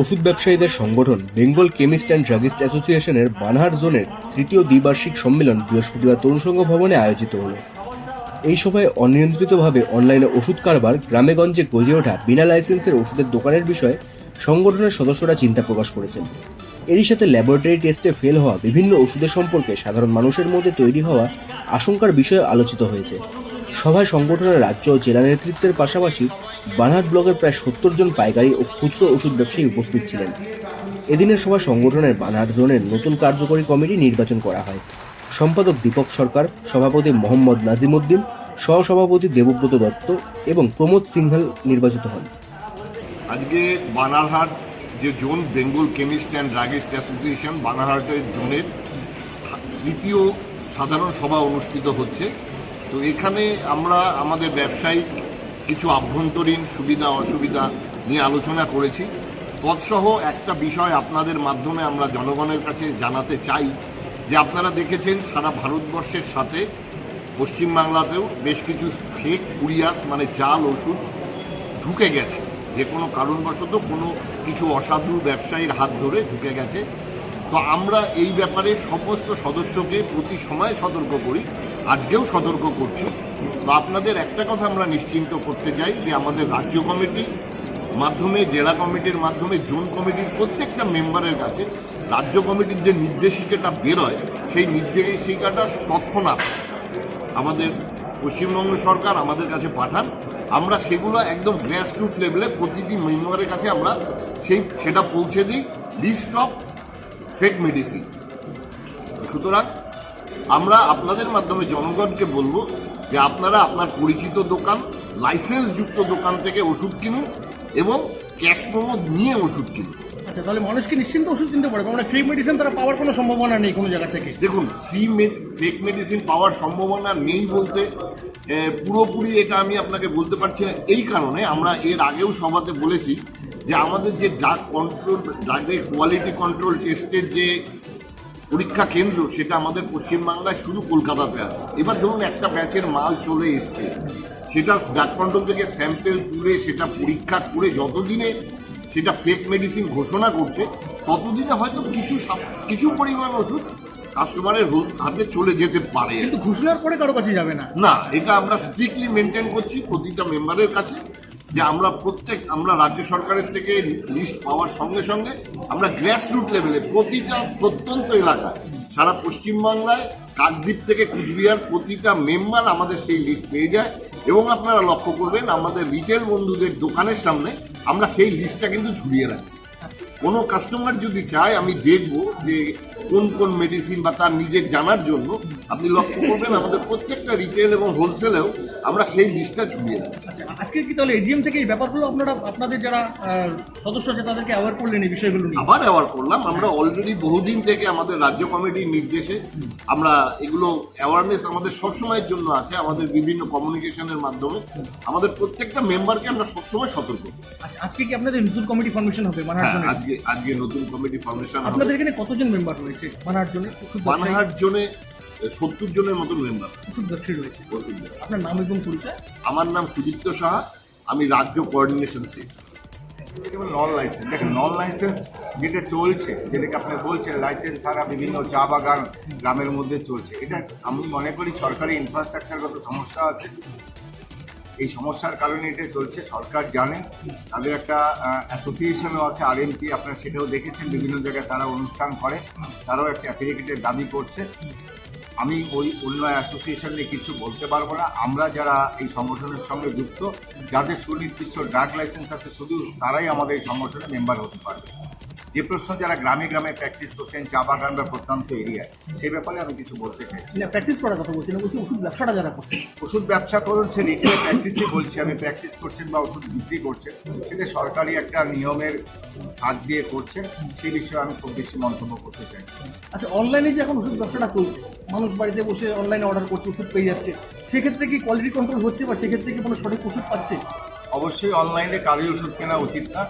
ওষুধ ব্যবসায়ীদের সংগঠন বেঙ্গল কেমিস্ট অ্যান্ড ড্রাগিস্ট অ্যাসোসিয়েশনের বানহার জোনের তৃতীয় দ্বিবার্ষিক সম্মেলন বৃহস্পতিবার তরুণ সংঘ ভবনে আয়োজিত হল। এই সভায় অনিয়ন্ত্রিতভাবে অনলাইনে ওষুধ কারবার, গ্রামেগঞ্জে গজে ওঠা বিনা লাইসেন্সের ওষুধের দোকানের বিষয়ে সংগঠনের সদস্যরা চিন্তা প্রকাশ করেছেন। এরই সাথে ল্যাবরেটরি টেস্টে ফেল হওয়া বিভিন্ন ওষুধের সম্পর্কে সাধারণ মানুষের মধ্যে তৈরি হওয়া আশঙ্কার বিষয়ে আলোচিত হয়েছে। সভায় সংগঠনের রাজ্য ও জেলা নেতৃত্বের পাশাপাশি বানহাট ব্লকের প্রায় 70 জন পাইকারি ও খুচরো ওষুধ ব্যবসায়ী উপস্থিত ছিলেন। এদিনের সভায় সংগঠনের বানহাট জোনের নতুন কার্যকরী কমিটি নির্বাচন করা হয়। সম্পাদক দীপক সরকার, সভাপতি মোহাম্মদ নাজিমউদ্দিন, সহসভাপতি দেবব্রত দত্ত এবং প্রমোদ সিংহাল নির্বাচিত হন। আজকে বানারহাট যে zone Bengal chemist and druggist association বানারহাটের জোনের তৃতীয় সাধারণ সভা অনুষ্ঠিত হচ্ছে। তো এখানে আমরা আমাদের ব্যবসায়িক কিছু আভ্যন্তরীণ সুবিধা অসুবিধা নিয়ে আলোচনা করেছি। তৎসহ একটা বিষয় আপনাদের মাধ্যমে আমরা জনগণের কাছে জানাতে চাই যে আপনারা দেখেছেন সারা ভারতবর্ষের সাথে পশ্চিমবাংলাতেও বেশ কিছু ফেক কুরিয়াস মানে জাল ওষুধ ঢুকে গেছে, যে কোনো কারণবশত কোনো কিছু অসাধু ব্যবসায়ীর হাত ধরে ঢুকে গেছে। তো আমরা এই ব্যাপারে সমস্ত সদস্যকে প্রতি সময় সতর্ক করি, আজকেও সতর্ক করছি। তো আপনাদের একটা কথা আমরা নিশ্চিন্ত করতে চাই যে আমাদের রাজ্য কমিটি মাধ্যমে, জেলা কমিটির মাধ্যমে, জোন কমিটির প্রত্যেকটা মেম্বারের কাছে রাজ্য কমিটির যে নির্দেশিকাটা বেরোয় সেই নির্দেশিকাটা তৎক্ষণাৎ আমাদের পশ্চিমবঙ্গ সরকার আমাদের কাছে পাঠান। আমরা সেগুলো একদম গ্রাসরুট লেভেলে প্রতিটি মেম্বারের কাছে আমরা সেটা পৌঁছে দিই, লিস্ট অফ ফেক মেডিসিন। সুতরাং আমরা আপনাদের মাধ্যমে জনগণকে বলবো যে আপনারা আপনার পরিচিত দোকান, লাইসেন্সযুক্ত দোকান থেকে ওষুধ কিনুন এবং ক্যাশ মেমো নিয়ে ওষুধ কিনুন। আচ্ছা, তাহলে মানুষকে নিশ্চিন্ত ওষুধ কিনতে পারবে, মানে ফ্রি মেডিসিন তারা পাওয়ার কোনো সম্ভাবনা নেই কোনো জায়গা থেকে? দেখুন, ফেক মেডিসিন পাওয়ার সম্ভাবনা নেই বলতে পুরোপুরি এটা আমি আপনাকে বলতে পারছি না। এই কারণে আমরা এর আগেও সভাতে বলেছি যে আমাদের যে ড্রাগ কন্ট্রোল, ড্রাগের কোয়ালিটি কন্ট্রোল টেস্টের যে পরীক্ষা কেন্দ্র সেটা আমাদের পশ্চিমবাংলায় শুধু কলকাতাতে আছে। এবার ধরুন একটা ব্যাচের মাল চলে এসছে, সেটা ড্রাগ কন্ট্রোল থেকে স্যাম্পেল তুলে সেটা পরীক্ষা করে যতদিনে সেটা ফেক মেডিসিন ঘোষণা করছে ততদিনে হয়তো কিছু পরিমাণ ওষুধ কাস্টমারের হাতে চলে যেতে পারে, কিন্তু ঘোষণার পরে কারো কাছে যাবে না। না, এটা আমরা স্ট্রিক্টলি মেনটেন করছি প্রতিটা মেম্বারের কাছে যে আমরা রাজ্য সরকারের থেকে লিস্ট পাওয়ার সঙ্গে সঙ্গে আমরা গ্রাসরুট লেভেলে প্রতিটা প্রত্যন্ত এলাকায় সারা পশ্চিমবাংলায় কাকদ্বীপ থেকে কুচবিহার প্রতিটা মেম্বার আমাদের সেই লিস্ট পেয়ে যায়। এবং আপনারা লক্ষ্য করবেন আমাদের রিটেল বন্ধুদের দোকানের সামনে আমরা সেই লিস্টটা কিন্তু ঝুলিয়ে রাখছি। কোনো কাস্টমার যদি চায় আমি দেখব যে কোন কোন মেডিসিন বা তার নিজের জানার জন্য আপনি লক্ষ্য করবেন আমাদের প্রত্যেকটা রিটেল এবং হোলসেলেও আমরা সেই লিস্টটা ঝুলিয়ে রাখছি। আচ্ছা, আজকে কি তাহলে এজিএম থেকে এই ব্যাপারগুলো আপনারা আপনাদের যারা সদস্য আছে তাদেরকে অ্যাওয়ার করলেন এই বিষয়গুলো নিয়ে? আবার অ্যাওয়ার করলাম। আমরা অলরেডি বহুদিন থেকে আমাদের রাজ্য কমিটির নির্দেশে আমরা এগুলো অ্যাওয়ারনেস আমাদের সবসময়ের জন্য আছে। আমাদের বিভিন্ন কমিউনিকেশনের মাধ্যমে আমাদের প্রত্যেকটা মেম্বারকে আমরা সবসময় সতর্ক করি। আচ্ছা, আজকে কি আপনাদের নতুন কমিটি ফর্মেশন হবে? আজকে নতুন কমিটি ফর্মেশন। আপনাদের এখানে কতজন মেম্বার রয়েছে বানহাট জোনে? বানহাট জোনে 70 জনের মতন মেম্বার ওষুধ ব্যবসায়ী রয়েছে। ওষুধ। আপনার নাম এবং পরিচয়? আমার নাম সুদীপ্ত সাহা, আমি রাজ্য কোঅর্ডিনেশন সেক্রেটারি। নন লাইসেন্স, দেখেন নন লাইসেন্স যেটা চলছে, যেটাকে আপনি বলছেন লাইসেন্স ছাড়া বিভিন্ন চা বাগান গ্রামের মধ্যে চলছে, এটা আমি মনে করি সরকারি ইনফ্রাস্ট্রাকচারগত সমস্যা আছে। এই সমস্যার কারণে এটা চলছে, সরকার জানে। তাদের একটা অ্যাসোসিয়েশনও আছে RMP, আপনারা সেটাও দেখেছেন, বিভিন্ন জায়গায় তারা অনুষ্ঠান করে, তারাও একটা অ্যাফিলিয়েটের দাবি করছে। আমি ওই অন্য অ্যাসোসিয়েশন নিয়ে কিছু বলতে পারবো না। আমরা যারা এই সংগঠনের সঙ্গে যুক্ত, যাদের সুনির্দিষ্ট ড্রাগ লাইসেন্স আছে, শুধু তারাই আমাদের এই সংগঠনে মেম্বার হতে পারবে। যে প্রশ্ন যারা গ্রামে গ্রামে প্র্যাকটিস করছেন, চা বাগান বা প্রত্যন্ত এরিয়ায়, সেই ব্যাপারে আমি কিছু বলতে চাইছি। না, প্র্যাকটিস করার কথা বলছি না, বলছি ওষুধ ব্যবসাটা যারা করছে। ওষুধ ব্যবসা করুন, সে রিটেল প্র্যাকটিসই বলছি আমি, প্র্যাকটিস করছেন বা ওষুধ বিক্রি করছেন, সেটা সরকারি একটা নিয়মের হাত দিয়ে করছেন, সেই বিষয়ে আমি খুব বেশি মন্তব্য করতে চাইছি। আচ্ছা, অনলাইনে যে এখন ওষুধ ব্যবসাটা চলছে, মানুষ বাড়িতে বসে অনলাইনে অর্ডার করছে, ওষুধ পেয়ে যাচ্ছে, সেক্ষেত্রে কি কোয়ালিটি কন্ট্রোল হচ্ছে বা সেক্ষেত্রে কি কোনো সঠিক ওষুধ পাচ্ছে? অবশ্যই অনলাইনে কারোই ওষুধ কেনা উচিত না।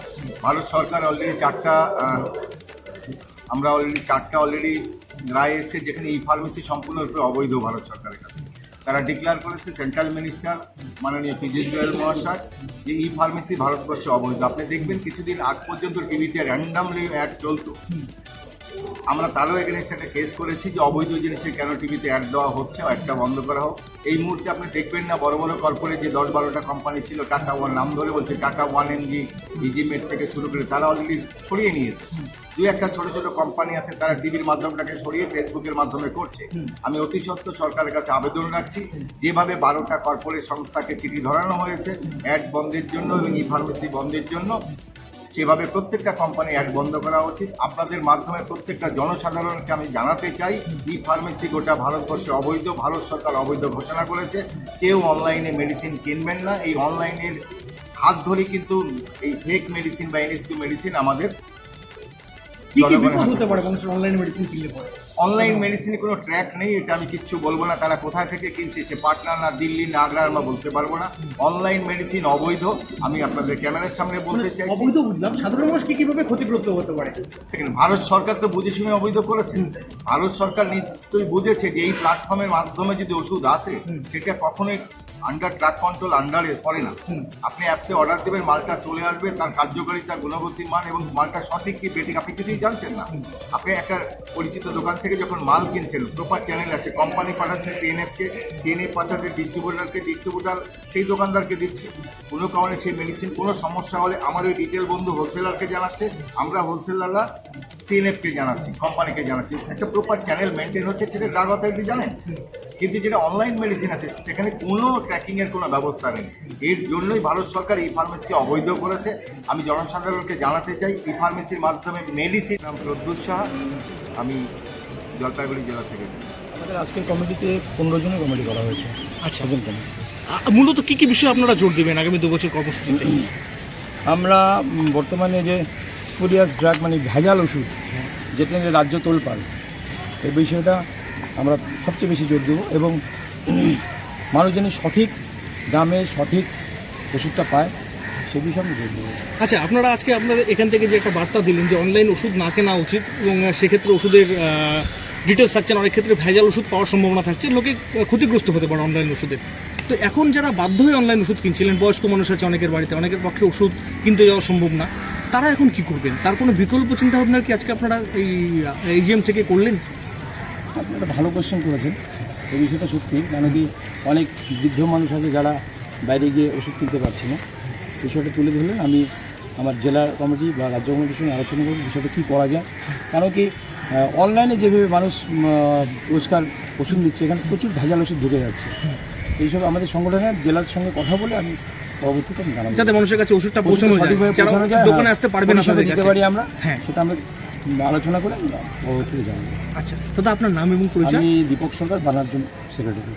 ভারত সরকার অলরেডি চারটা অলরেডি রায় এসছে যেখানে ই ফার্মেসি সম্পূর্ণরূপে অবৈধ ভারত সরকারের কাছে। তারা ডিক্লেয়ার করেছে, সেন্ট্রাল মিনিস্টার মাননীয় পীযূষ গোয়েল মহাশয় যে ই ফার্মেসি ভারতবর্ষে অবৈধ। আপনি দেখবেন কিছুদিন আগ পর্যন্ত টিভিতে র্যান্ডামলি অ্যাড চলতো, আমরা তারও এগেনস্টে একটা কেস করেছি যে অবৈধ জিনিসে কেন টিভিতে অ্যাড দেওয়া হচ্ছে, একটা বন্ধ করা হোক। এই মুহূর্তে আপনি দেখবেন না বড় বড় কর্পোরেট যে 10-12টা কোম্পানি ছিল, টাটা ওয়ান নাম ধরে বলছে, টাটা ওয়ান এনজি, ইজিমেট থেকে শুরু করে তারা অলরেডি সরিয়ে নিয়েছে। দুই একটা ছোট ছোট কোম্পানি আছে তারা টিভির মাধ্যমটাকে সরিয়ে ফেসবুকের মাধ্যমে করছে। আমি অতি সত্ত্বর সরকারের কাছে আবেদন রাখছি, যেভাবে 12টা কর্পোরেট সংস্থাকে চিঠি ধরানো হয়েছে অ্যাড বন্ধের জন্য এবং ই ফার্মেসি বন্ধের জন্য, সেভাবে প্রত্যেকটা কোম্পানি অ্যাড বন্ধ করা উচিত। আপনাদের মাধ্যমে প্রত্যেকটা জনসাধারণকে আমি জানাতে চাই, ই ফার্মেসি গোটা ভারতবর্ষে অবৈধ, ভারত সরকার অবৈধ ঘোষণা করেছে। কেউ অনলাইনে মেডিসিন কিনবেন না। এই অনলাইনের হাত ধরে কিন্তু এই ফেক মেডিসিন বা এনএসকিউ মেডিসিন আমাদের কি কি বিপদ হতে পারে মানুষের অনলাইন মেডিসিন কিনলে পরে? অনলাইন মেডিসিনে কোনো ট্র্যাক নেই, এটা আমি কিচ্ছু বলবো না। তারা কোথায় থেকে কিনছে, সে পাটনা না দিল্লি না আগ্রা, আমরা বলতে পারবো না। অনলাইন মেডিসিন অবৈধ, আমি আপনাদের ক্যামেরার সামনে বলতে চাইছি। অবৈধ বুঝলাম, সাধারণ মানুষ কি কিভাবে ক্ষতিগ্রস্ত হতে পারে? দেখেন, ভারত সরকার তো বুঝে শুনে অবৈধ করেছে। ভারত সরকার নিশ্চয়ই বুঝেছে যে এই প্ল্যাটফর্মের মাধ্যমে যদি ওষুধ আসে সেটা কখনোই আন্ডার ট্রাক কন্ট্রোল আন্ডারে পড়ে না। আপনি অ্যাপসে অর্ডার দেবেন, মালটা চলে আসবে, তার কার্যকারিতা, গুণগতির মান এবং মালটা সঠিক কি বেঠিক আপনি কিছুই জানছেন না। আপনি একটা পরিচিত দোকান থেকে যখন মাল কিনছেন, প্রপার চ্যানেল আছে, কোম্পানি পাঠাচ্ছে সিএনএফকে, সিএনএফ পাঠাচ্ছে ডিস্ট্রিবিউটারকে, ডিস্ট্রিবিউটার সেই দোকানদারকে দিচ্ছে। কোনো কারণে সেই মেডিসিন কোনো সমস্যা হলে আমার ওই রিটেল বন্ধু হোলসেলারকে জানাচ্ছে, আমরা হোলসেলাররা সিএনএফকে জানাচ্ছি, কোম্পানিকে জানাচ্ছি। একটা প্রপার চ্যানেল মেনটেন হচ্ছে, সেটা ড্রাগ অথরিটি জানেন। কিন্তু যেটা অনলাইন মেডিসিন আছে সেখানে কোনো ট্র্যাকিংয়ের কোনো ব্যবস্থা নেই। এর জন্যই ভারত সরকার ই ফার্মেসিকে অবৈধ করেছে। আমি জনসাধারণকে জানাতে চাই, ই ফার্মেসির মাধ্যমে মেডিসিন। নাম প্রদ্যুৎ সাহা, আমি জলপাইগুড়ি জেলা সেক্রেটারি। আমাদের আজকের কমিটিতে 15 জনের কমিটি করা হয়েছে। আচ্ছা, একজন কমিটি। মূলত কি কি বিষয়ে আপনারা জোর দেবেন আগামী 2 বছর কর্মসূচিতে? আমরা বর্তমানে যে স্পুরিয়াস ড্রাগ মানে ভেজাল ওষুধ, যেটা নিয়ে রাজ্য তোলপাড়, এই বিষয়টা আমরা সবচেয়ে বেশি জোর দেবো এবং মানুষ যেন সঠিক দামে সঠিক ওষুধটা পায় সে বিষয়ে আমি জোর দেবো। আচ্ছা, আপনারা আজকে আপনাদের এখান থেকে যে একটা বার্তা দিলেন যে অনলাইন ওষুধ না কেনা উচিত এবং সেক্ষেত্রে ওষুধের ডিটেলস থাকছে না, অনেক ক্ষেত্রে ভেজাল ওষুধ পাওয়ার সম্ভাবনা থাকছে, লোকে ক্ষতিগ্রস্ত হতে পারে অনলাইন ওষুধের। তো এখন যারা বাধ্য হয়ে অনলাইন ওষুধ কিনছিলেন, বয়স্ক মানুষ আছে অনেকের বাড়িতে, অনেকের পক্ষে ওষুধ কিনতে যাওয়া সম্ভব না, তারা এখন কি করবেন? তার কোনো বিকল্প চিন্তা ভাবনা কি আজকে আপনারা এই এজিএম থেকে করলেন? আপনি একটা ভালো কোয়েশ্চেন করেছেন। এই বিষয়টা সত্যি, কেন কি অনেক বৃদ্ধ মানুষ আছে যারা বাইরে গিয়ে ওষুধ কিনতে পারছে না। বিষয়টা তুলে ধরলেন, আমি আমার জেলা কমিটি বা রাজ্য কমিটির সঙ্গে আলোচনা করব বিষয়টা কী করা যায়। কারণ কি অনলাইনে যেভাবে মানুষ রোজকার ওষুধ দিচ্ছে, এখানে প্রচুর ভেজাল ওষুধ ঢুকে যাচ্ছে। এইসব আমাদের সংগঠনের জেলার সঙ্গে কথা বলে আমি পরবর্তীতে আমি জানাবো, যাতে মানুষের কাছে ওষুধটা পৌঁছানো যায়, সঠিকভাবে যারা পৌঁছানো যায়, দোকানে আসতে পারবে না তাদের দিতে কাছে। পারি আমরা, হ্যাঁ, সেটা আমরা আলোচনা করে পরবর্তীতে জানাবো। আচ্ছা, দাদা আপনার নাম এবং পরিচয়? আমি দীপক সরকার, বানার্জন সেক্রেটারি।